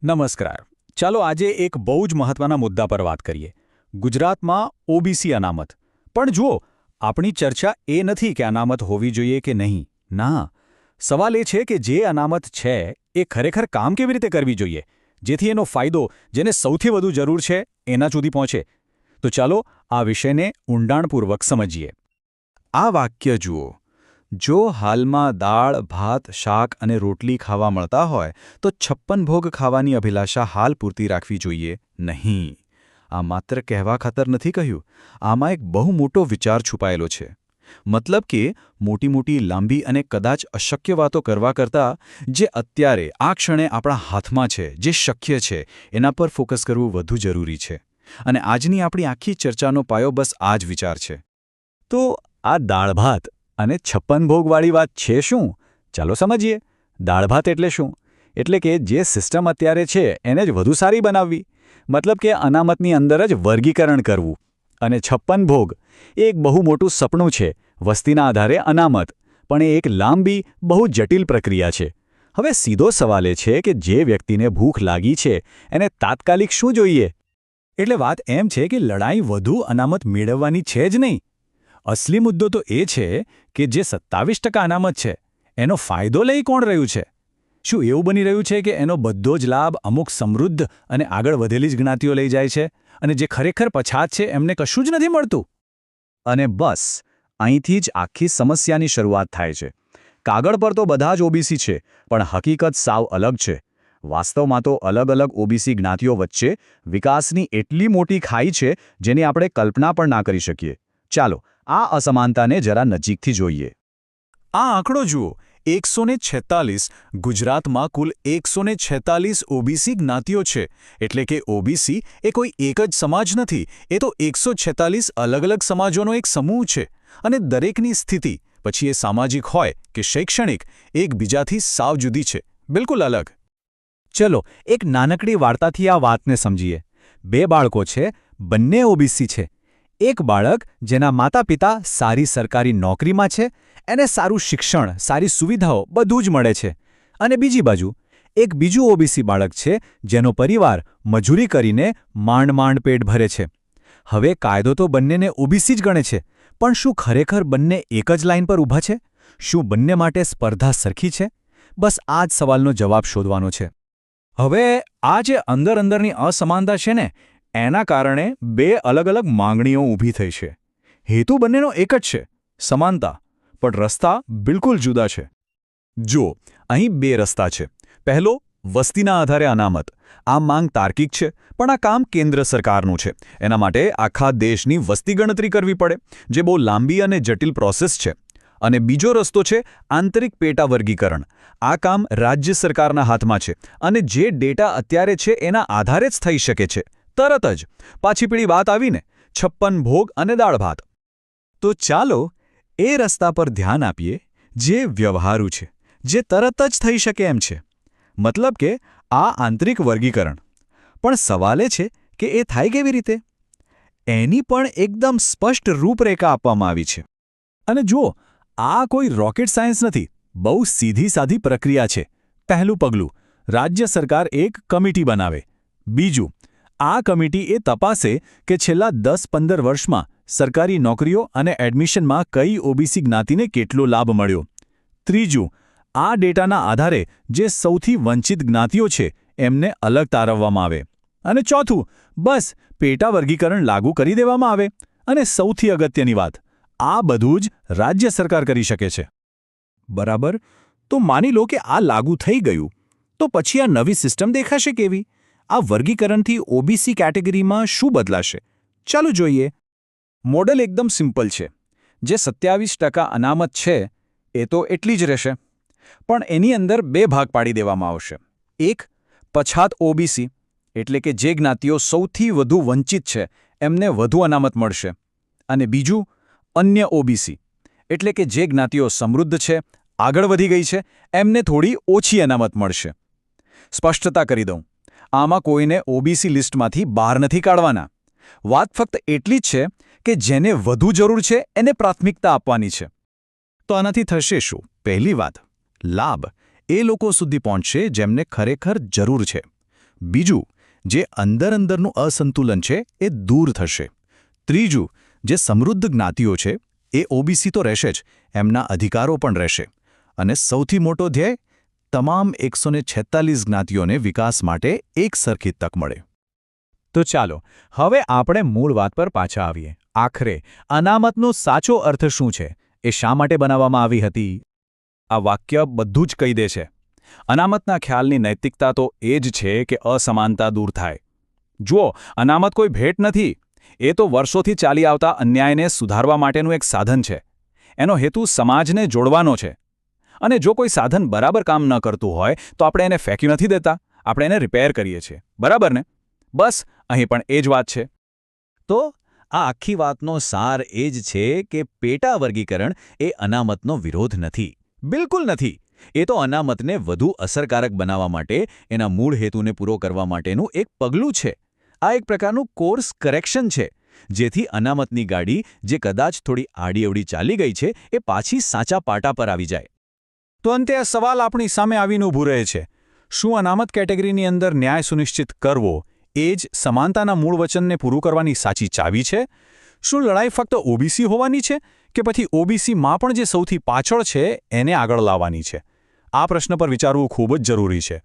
નમસ્કાર. ચાલો આજે એક બહુ જ મહત્વના મુદ્દા પર વાત કરીએ. ગુજરાતમાં ઓબીસી અનામત. પણ જુઓ, આપણી ચર્ચા એ નથી કે અનામત હોવી જોઈએ કે નહીં. ના. સવાલ એ છે કે જે અનામત છે એ ખરેખર કામ કેવી રીતે કરવી જોઈએ, જેથી એનો ફાયદો જેને સૌથી વધુ જરૂર છે એના સુધી પહોંચે. તો ચાલો આ વિષયને ઊંડાણપૂર્વક સમજીએ. આ વાક્ય જુઓ. જો હાલમાં દાળ, ભાત, શાક અને રોટલી ખાવા મળતા હોય તો 56 ભોગ ખાવાની અભિલાષા હાલ પૂરતી રાખવી જોઈએ નહીં. આ માત્ર કહેવા ખાતર નથી કહ્યું. આમાં એક બહુ મોટો વિચાર છુપાયેલો છે. મતલબ કે મોટી મોટી લાંબી અને કદાચ અશક્ય વાતો કરવા કરતાં જે અત્યારે આ ક્ષણે આપણા હાથમાં છે, જે શક્ય છે, એના પર ફોકસ કરવું વધુ જરૂરી છે. અને આજની આપણી આખી ચર્ચાનો પાયો બસ આ જ વિચાર છે. તો આ દાળ ભાત અને 56 ભોગવાળી વાત છે શું? ચાલો સમજીએ. દાળ ભાત એટલે શું? એટલે કે જે સિસ્ટમ અત્યારે છે એને જ વધુ સારી બનાવવી. મતલબ કે અનામતની અંદર જ વર્ગીકરણ કરવું. અને 56 ભોગ એ એક બહુ મોટું સપનું છે, વસ્તીના આધારે અનામત. પણ એ એક લાંબી, બહુ જટિલ પ્રક્રિયા છે. હવે સીધો સવાલ એ છે કે જે વ્યક્તિને ભૂખ લાગી છે એને તાત્કાલિક શું જોઈએ? એટલે વાત એમ છે કે લડાઈ વધુ અનામત મેળવવાની છે જ નહીં. અસલી મુદ્દો તો એ છે કે જે 27% અનામત છે એનો ફાયદો લઈ કોણ રહ્યું છે? શું એવું બની રહ્યું છે કે એનો બધો જ લાભ અમુક સમૃદ્ધ અને આગળ વધેલી જ જ્ઞાતિઓ લઈ જાય છે અને જે ખરેખર પછાત છે એમને કશું જ નથી મળતું? અને બસ અહીંથી જ આખી સમસ્યાની શરૂઆત થાય છે. કાગળ પર તો બધા જ ઓબીસી છે, પણ હકીકત સાવ અલગ છે. વાસ્તવમાં તો અલગ અલગ ઓબીસી જ્ઞાતિઓ વચ્ચે વિકાસની એટલી મોટી ખાઈ છે જેની આપણે કલ્પના પણ ના કરી શકીએ. ચાલો આ અસમાનતાને જરા નજીકથી જોઈએ. આ આંકડો જુઓ. 146. ગુજરાતમાં કુલ 146 ઓબીસી જ્ઞાતિઓ છે. એટલે કે ઓબીસી એ કોઈ એક જ સમાજ નથી, એ તો 146 અલગ અલગ સમાજોનો એક સમૂહ છે. અને દરેકની સ્થિતિ, પછી એ સામાજિક હોય કે શૈક્ષણિક, એકબીજાથી સાવ જુદી છે, બિલકુલ અલગ. ચલો એક નાનકડી વાર્તાથી આ વાતને સમજીએ. 2 બાળકો છે, બંને ઓબીસી છે. એક બાળક જેના માતા-પિતા સારી સરકારી નોકરીમાં છે, એને સારું શિક્ષણ, સારી સુવિધાઓ બધું જ મળે છે. અને બીજી બાજુ એક બીજું ઓબીસી બાળક છે જેનો પરિવાર મજૂરી કરીને માંડ પેટ ભરે છે. હવે કાયદો તો બંનેને ઓબીસી જ ગણે છે, પણ શું ખરેખર બંને એક જ લાઇન પર ઊભા છે? શું બંને માટે સ્પર્ધા સરખી છે? બસ આ જ સવાલનો જવાબ શોધવાનો છે. હવે આ જે અંદરની અસમાનતા છે ને, એના કારણે 2 અલગ અલગ માંગણીઓ ઊભી થઈ છે. હેતુ બંનેનો એક જ છે, સમાનતા, પણ રસ્તા બિલકુલ જુદા છે. જુઓ, અહીં 2 રસ્તા છે. પહેલો, વસ્તીના આધારે અનામત. આ માંગ તાર્કિક છે, પણ આ કામ કેન્દ્ર સરકારનું છે. એના માટે આખા દેશની વસ્તી ગણતરી કરવી પડે, જે બહુ લાંબી અને જટિલ પ્રોસેસ છે. અને બીજો રસ્તો છે આંતરિક પેટા વર્ગીકરણ. આ કામ રાજ્ય સરકારના હાથમાં છે અને જે ડેટા અત્યારે છે એના આધારે જ થઈ શકે છે. તરત જ પાછી પીળી વાત આવીને 56 ભોગ અને દાળ ભાત. તો ચાલો એ રસ્તા પર ધ્યાન આપીએ જે વ્યવહારુ છે, જે તરત જ થઈ શકે એમ છે. મતલબ કે આ આંતરિક વર્ગીકરણ. પણ સવાલ એ છે કે એ થાય કેવી રીતે? એની પણ એકદમ સ્પષ્ટ રૂપરેખા આપવામાં આવી છે. અને જુઓ, આ કોઈ રોકેટ સાયન્સ નથી, બહુ સીધી સાધી પ્રક્રિયા છે. પહેલું પગલું, રાજ્ય સરકાર એક કમિટી બનાવે. બીજું, આ કમિટી એ તપાસે કે છેલ્લા 10-15 વર્ષમાં સરકારી નોકરીઓ અને એડમિશનમાં કઈ ઓબીસી જ્ઞાતિને કેટલો લાભ મળ્યો. ત્રીજું, આ ડેટાના આધારે જે સૌથી વંચિત જ્ઞાતિઓ છે એમને અલગ તારવવામાં આવે. અને ચોથું, બસ પેટા વર્ગીકરણ લાગુ કરી દેવામાં આવે. અને સૌથી અગત્યની વાત, આ બધું જ રાજ્ય સરકાર કરી શકે છે. બરાબર. તો માની લો કે આ લાગુ થઈ ગયું, તો પછી આ નવી સિસ્ટમ દેખાશે કેવી? આ વર્ગીકરણથી ઓબીસી કેટેગરીમાં શું બદલાશે? ચાલો જોઈએ. મોડેલ એકદમ સિમ્પલ છે. જે 27% અનામત છે એ તો એટલી જ રહેશે. પણ એની અંદર 2 ભાગ પાડી દેવામાં આવશે. એક, પછાત ઓબીસી, એટલે કે જે જ્ઞાતિઓ સૌથી વધુ વંચિત છે એમને વધુ અનામત મળશે. અને બીજું, અન્ય ઓબીસી, એટલે કે જે જ્ઞાતિઓ સમૃદ્ધ છે, આગળ વધી ગઈ છે, એમને થોડી ઓછી અનામત મળશે. સ્પષ્ટતા કરી દઉં, આમાં કોઈને ઓબીસી લિસ્ટમાંથી બહાર નથી કાઢવાના. વાત ફક્ત એટલી જ છે કે જેને વધુ જરૂર છે એને પ્રાથમિકતા આપવાની છે. તો આનાથી થશે શું? પહેલી વાત, લાભ એ લોકો સુધી પહોંચશે જેમને ખરેખર જરૂર છે. બીજું, જે અંદરનું અસંતુલન છે એ દૂર થશે. ત્રીજું, જે સમૃદ્ધ જ્ઞાતિઓ છે એ ઓબીસી તો રહેશે જ, એમના અધિકારો પણ રહેશે. અને સૌથી મોટો ધ્યેય, તમામ 146 જ્ઞાતિઓને વિકાસ માટે એક સરખી તક મળે. તો ચાલો હવે આપણે મૂળ વાત પર પાછા આવીએ. આખરે અનામતનો સાચો અર્થ શું છે? એ શા માટે બનાવવામાં આવી હતી? આ વાક્ય બધું જ કહી દે છે. અનામતના ખ્યાલની નૈતિકતા તો એ જ છે કે અસમાનતા દૂર થાય. જુઓ, અનામત કોઈ ભેટ નથી. એ તો વર્ષોથી ચાલી આવતા અન્યાયને સુધારવા માટેનું એક સાધન છે. એનો હેતુ સમાજને જોડવાનો છે. અને જો કોઈ સાધન બરાબર કામ ન કરતું હોય તો આપણે એને ફેંકી નથી દેતા, આપણે એને રિપેર કરીએ છીએ. બરાબર ને? બસ અહીં પણ એ જ વાત છે. તો આ આખી વાતનો સાર એ જ છે કે પેટા વર્ગીકરણ એ અનામતનો વિરોધ નથી. બિલકુલ નથી. એ તો અનામતને વધુ અસરકારક બનાવવા માટે, એના મૂળ હેતુને પૂરો કરવા માટેનું એક પગલું છે. આ એક પ્રકારનું કોર્સ કરેક્શન છે, જેથી અનામતની ગાડી, જે કદાચ થોડી આડીઅવડી ચાલી ગઈ છે, એ પાછી સાચા પાટા પર આવી જાય. તો અંતે આ સવાલ આપણી સામે આવીને ઊભું રહે છે. શું અનામત કેટેગરીની અંદર ન્યાય સુનિશ્ચિત કરવો એ જ સમાનતાના મૂળ વચનને પૂરું કરવાની સાચી ચાવી છે? શું લડાઈ ફક્ત ઓબીસી હોવાની છે કે પછી ઓબીસીમાં પણ જે સૌથી પાછળ છે એને આગળ લાવવાની છે? આ પ્રશ્ન પર વિચારવું ખૂબ જ જરૂરી છે.